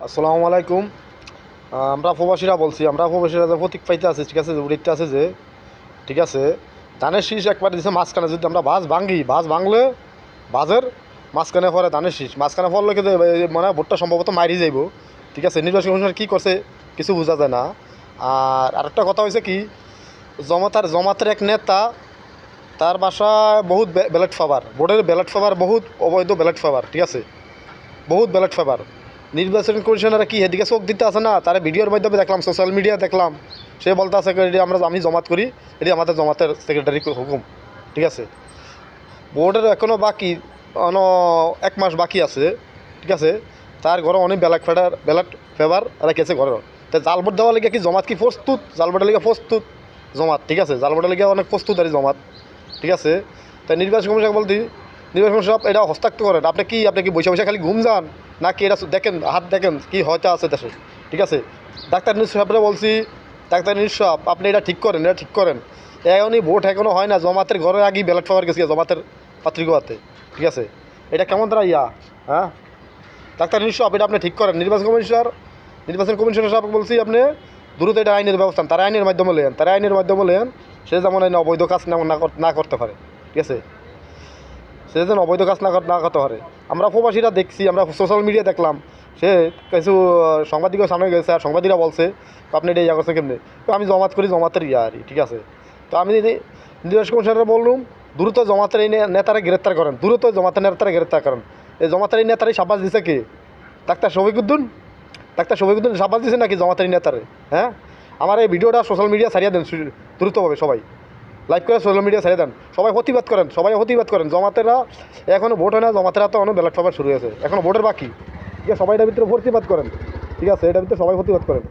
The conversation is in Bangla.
আসসালামু আলাইকুম। আমরা প্রবাসীরা বলছি, আমরা প্রবাসীরা যে প্রতীক পাইতে আছে, ঠিক আছে, উড়িতে আছে যে, ঠিক আছে, ধানের শীষ একবার দিচ্ছে মাঝখানে। যদি আমরা বাস ভাঙি, বাস ভাঙলে বাজের মাঝখানে পরে ধানের শীষ মাঝখানে পড়লে কিন্তু মানে ভোটটা সম্ভবত মারি যাইব। ঠিক আছে, নির্বাচন কমিশন কী করছে কিছু বোঝা যায় না। আর আরেকটা কথা হয়েছে কি, জমাতের এক নেতা, তার বাসায় বহুত ব্যালট পেপার, ভোটের ব্যালট পেপার, বহুত অবৈধ ব্যালট পেপার, ঠিক আছে, বহুত ব্যালট পেপার। নির্বাচন কমিশনারা কি এদিকে চোখ দিতে আছে না? তারা ভিডিওর মাধ্যমে দেখলাম, সোশ্যাল মিডিয়া দেখলাম, সে বলতে আছে এটি আমি জমাত করি, এটি আমাদের জমাতের সেক্রেটারি হুকুম। ঠিক আছে, বোর্ডের এখনও বাকি এক মাস বাকি আছে। ঠিক আছে, তার ঘরে অনেক ব্যালট পেপার রেখেছে ঘরে। তো জাল ভোট দেওয়ার লেগে কি জমাত কি প্রস্তুত? জাল ভোটের লেগে প্রস্তুত জমাত। ঠিক আছে, জাল ভোটের লেগে অনেক প্রস্তুত আর জমাত। ঠিক আছে, তাই নির্বাচন কমিশন বলতে, নির্বাচন কমিশন এটা হস্তাক্ষর করেন। আপনি কি বসে বসে খালি ঘুম যান নাকি এটা দেখেন, হাত দেখেন কি হয়তো আছে দেশে? ঠিক আছে, ডাক্তার নিউজ সাহেবরা বলছি, ডাক্তার নিউজ সাহেব আপনি এটা ঠিক করেন, এটা ঠিক করেন। এখনই ভোট এখনও হয় না, জমাতের ঘরে আগেই ব্যালট পেপার গেছে জমাতের পাত্রিকাতে। ঠিক আছে, এটা কেমন তারা হ্যাঁ, ডাক্তার নিউজ সাহেব এটা আপনি ঠিক করেন। নির্বাচন কমিশনার সাহেব বলছি, আপনি দ্রুত এটা আইনের ব্যবস্থা, তারা আইনের মাধ্যমে লেন, সে যেমন অবৈধ কাজ না করতে পারে। ঠিক আছে, সে যেন অবৈধ কাজ না করতে পারে। আমরা প্রবাসীরা দেখছি, আমরা সোশ্যাল মিডিয়া দেখলাম, সে কিছু সাংবাদিকের সামনে গেছে, আর সাংবাদিকরা বলছে আপনি এটা করছেন কেমনি? তো আমি জমাত করি, জমাতের আর কি। ঠিক আছে, তো আমি নির্বাচন কমিশনাররা বললাম দ্রুত জমাতের এই নেতারা গ্রেপ্তার করেন, দ্রুত জমাতের নেতারা গ্রেপ্তার করেন। এই জমাতের এই নেতারাই সাব্বাস দিছে কি? ডাক্তার শফিকুদ্দিন সাব্বাস দিছে নাকি জমাতের এই নেতারে? হ্যাঁ, আমার এই ভিডিওটা সোশ্যাল মিডিয়া ছাড়িয়ে দেন দ্রুতভাবে, সবাই লাইক করে সোশ্যাল মিডিয়া ছেড়ে দেন, সবাই প্রতিবাদ করেন। জমাতেরা এখনও ভোট হয় না, জমাতেরা তো অনেক ব্যালট পেপার শুরু হয়েছে, এখনও ভোটের বাকি। ঠিক আছে, সবাই এটার ভিতরে প্রতিবাদ করেন। ঠিক আছে, এটার ভিতরে সবাই প্রতিবাদ করেন।